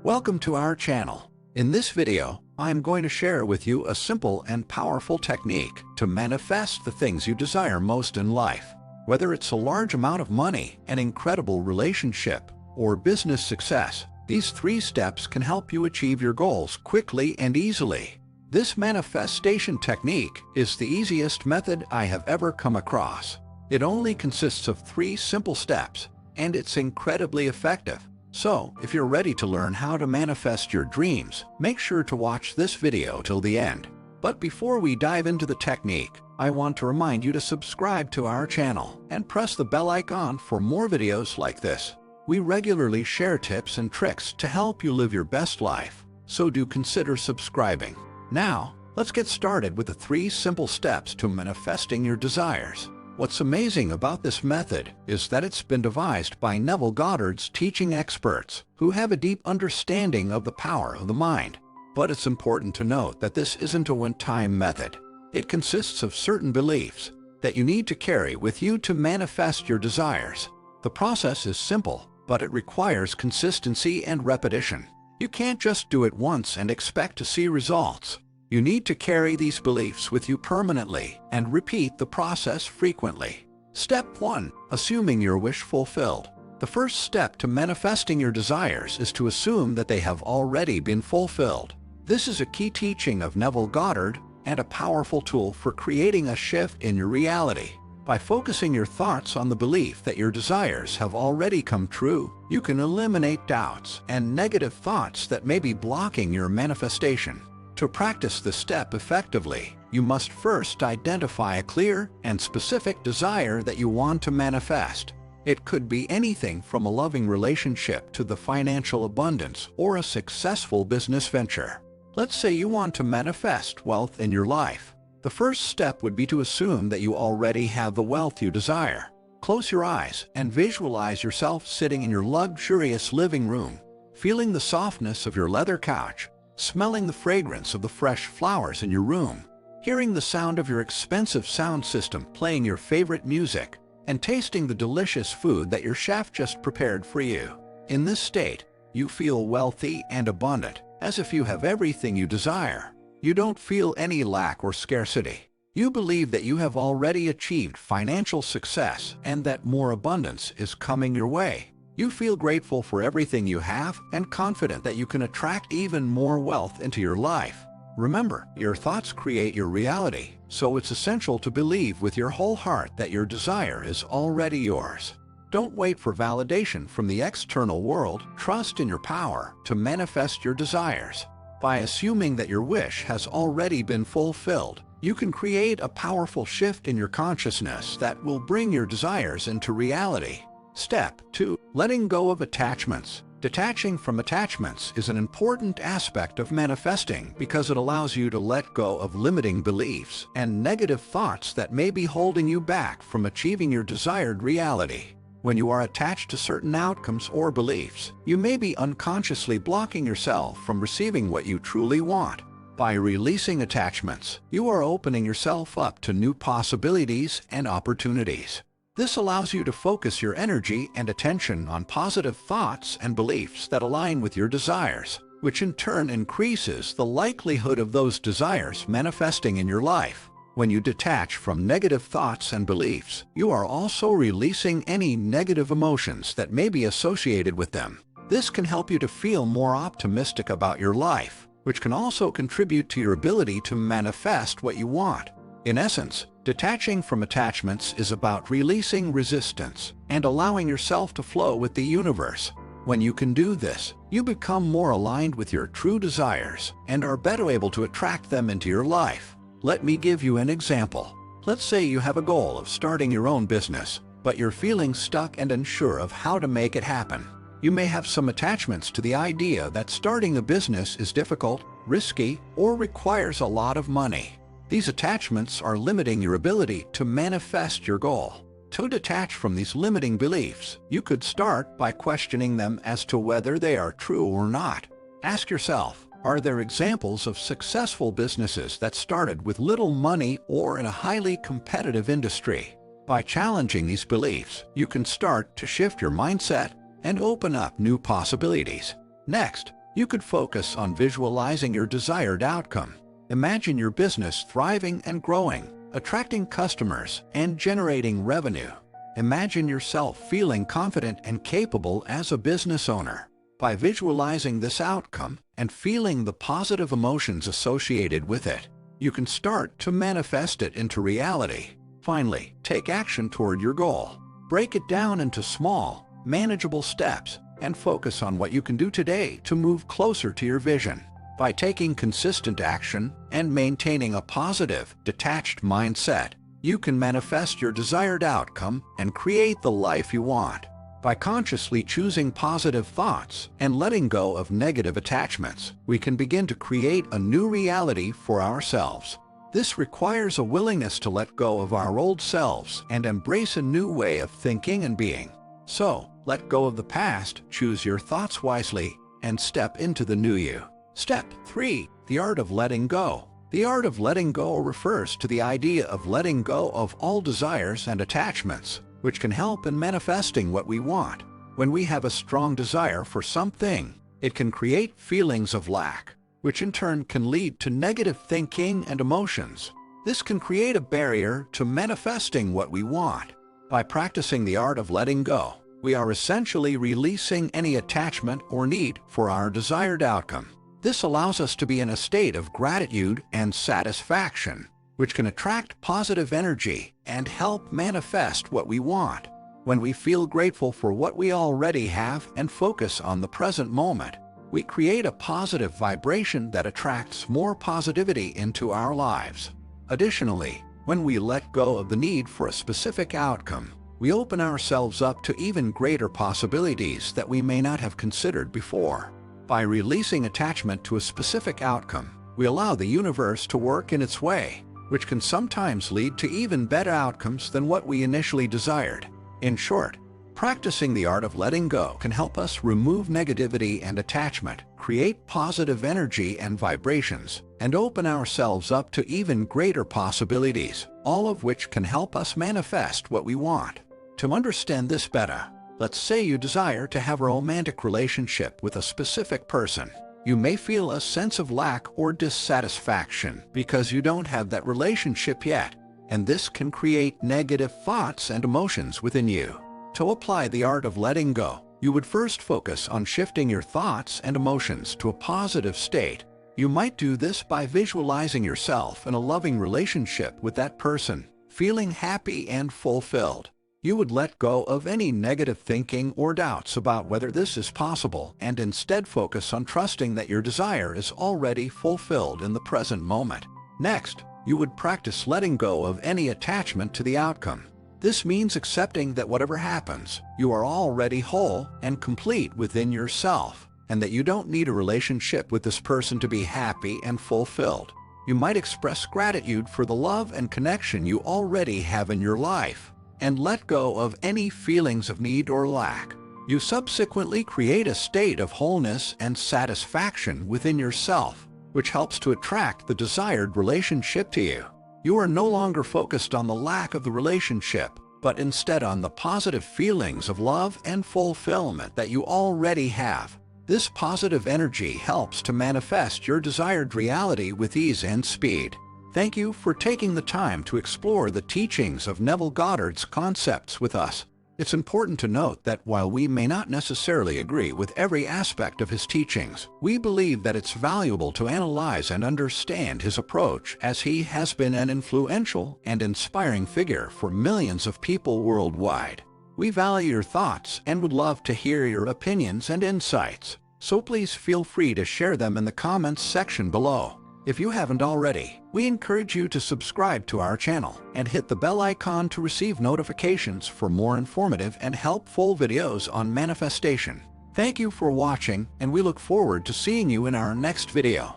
Welcome to our channel. In this video, I am going to share with you a simple and powerful technique to manifest the things you desire most in life. Whether it's a large amount of money, an incredible relationship, or business success, these 3 steps can help you achieve your goals quickly and easily. This manifestation technique is the easiest method I have ever come across. It only consists of 3 simple steps, and it's incredibly effective. So, if you're ready to learn how to manifest your dreams, make sure to watch this video till the end. But before we dive into the technique, I want to remind you to subscribe to our channel and press the bell icon for more videos like this. We regularly share tips and tricks to help you live your best life, so do consider subscribing. Now, let's get started with the 3 simple steps to manifesting your desires. What's amazing about this method is that it's been devised by Neville Goddard's teaching experts who have a deep understanding of the power of the mind. But it's important to note that this isn't a one-time method. It consists of certain beliefs that you need to carry with you to manifest your desires. The process is simple, but it requires consistency and repetition. You can't just do it once and expect to see results. You need to carry these beliefs with you permanently and repeat the process frequently. Step 1. Assuming your wish fulfilled. The first step to manifesting your desires is to assume that they have already been fulfilled. This is a key teaching of Neville Goddard and a powerful tool for creating a shift in your reality. By focusing your thoughts on the belief that your desires have already come true, you can eliminate doubts and negative thoughts that may be blocking your manifestation. To practice this step effectively, you must first identify a clear and specific desire that you want to manifest. It could be anything from a loving relationship to the financial abundance or a successful business venture. Let's say you want to manifest wealth in your life. The first step would be to assume that you already have the wealth you desire. Close your eyes and visualize yourself sitting in your luxurious living room, feeling the softness of your leather couch, smelling the fragrance of the fresh flowers in your room, hearing the sound of your expensive sound system playing your favorite music, and tasting the delicious food that your chef just prepared for you. In this state, you feel wealthy and abundant, as if you have everything you desire. You don't feel any lack or scarcity. You believe that you have already achieved financial success and that more abundance is coming your way. You feel grateful for everything you have and confident that you can attract even more wealth into your life. Remember, your thoughts create your reality, so it's essential to believe with your whole heart that your desire is already yours. Don't wait for validation from the external world. Trust in your power to manifest your desires. By assuming that your wish has already been fulfilled, you can create a powerful shift in your consciousness that will bring your desires into reality. Step 2. Letting go of attachments. Detaching from attachments is an important aspect of manifesting because it allows you to let go of limiting beliefs and negative thoughts that may be holding you back from achieving your desired reality. When you are attached to certain outcomes or beliefs, you may be unconsciously blocking yourself from receiving what you truly want. By releasing attachments, you are opening yourself up to new possibilities and opportunities. This allows you to focus your energy and attention on positive thoughts and beliefs that align with your desires, which in turn increases the likelihood of those desires manifesting in your life. When you detach from negative thoughts and beliefs, you are also releasing any negative emotions that may be associated with them. This can help you to feel more optimistic about your life, which can also contribute to your ability to manifest what you want. In essence, detaching from attachments is about releasing resistance and allowing yourself to flow with the universe. When you can do this, you become more aligned with your true desires and are better able to attract them into your life. Let me give you an example. Let's say you have a goal of starting your own business, but you're feeling stuck and unsure of how to make it happen. You may have some attachments to the idea that starting a business is difficult, risky, or requires a lot of money. These attachments are limiting your ability to manifest your goal. To detach from these limiting beliefs, you could start by questioning them as to whether they are true or not. Ask yourself, are there examples of successful businesses that started with little money or in a highly competitive industry? By challenging these beliefs, you can start to shift your mindset and open up new possibilities. Next, You could focus on visualizing your desired outcome. Imagine your business thriving and growing, attracting customers and generating revenue. Imagine yourself feeling confident and capable as a business owner. By visualizing this outcome and feeling the positive emotions associated with it, you can start to manifest it into reality. Finally, take action toward your goal. Break it down into small, manageable steps and focus on what you can do today to move closer to your vision. By taking consistent action and maintaining a positive, detached mindset, you can manifest your desired outcome and create the life you want. By consciously choosing positive thoughts and letting go of negative attachments, we can begin to create a new reality for ourselves. This requires a willingness to let go of our old selves and embrace a new way of thinking and being. So, let go of the past, choose your thoughts wisely, and step into the new you. Step 3. The art of letting go. The art of letting go refers to the idea of letting go of all desires and attachments, which can help in manifesting what we want. When we have a strong desire for something, it can create feelings of lack, which in turn can lead to negative thinking and emotions. This can create a barrier to manifesting what we want. By practicing the art of letting go, we are essentially releasing any attachment or need for our desired outcome. This allows us to be in a state of gratitude and satisfaction, which can attract positive energy and help manifest what we want. When we feel grateful for what we already have and focus on the present moment, we create a positive vibration that attracts more positivity into our lives. Additionally, when we let go of the need for a specific outcome, we open ourselves up to even greater possibilities that we may not have considered before. By releasing attachment to a specific outcome, we allow the universe to work in its way, which can sometimes lead to even better outcomes than what we initially desired. In short, practicing the art of letting go can help us remove negativity and attachment, create positive energy and vibrations, and open ourselves up to even greater possibilities, all of which can help us manifest what we want. To understand this better, let's say you desire to have a romantic relationship with a specific person. You may feel a sense of lack or dissatisfaction because you don't have that relationship yet, and this can create negative thoughts and emotions within you. To apply the art of letting go, you would first focus on shifting your thoughts and emotions to a positive state. You might do this by visualizing yourself in a loving relationship with that person, feeling happy and fulfilled. You would let go of any negative thinking or doubts about whether this is possible and instead focus on trusting that your desire is already fulfilled in the present moment. Next, you would practice letting go of any attachment to the outcome. This means accepting that whatever happens, you are already whole and complete within yourself, and that you don't need a relationship with this person to be happy and fulfilled. You might express gratitude for the love and connection you already have in your life, and let go of any feelings of need or lack. You subsequently create a state of wholeness and satisfaction within yourself, which helps to attract the desired relationship to you. You are no longer focused on the lack of the relationship, but instead on the positive feelings of love and fulfillment that you already have. This positive energy helps to manifest your desired reality with ease and speed. Thank you for taking the time to explore the teachings of Neville Goddard's concepts with us. It's important to note that while we may not necessarily agree with every aspect of his teachings, we believe that it's valuable to analyze and understand his approach, as he has been an influential and inspiring figure for millions of people worldwide. We value your thoughts and would love to hear your opinions and insights, so please feel free to share them in the comments section below. If you haven't already, we encourage you to subscribe to our channel and hit the bell icon to receive notifications for more informative and helpful videos on manifestation. Thank you for watching, and we look forward to seeing you in our next video.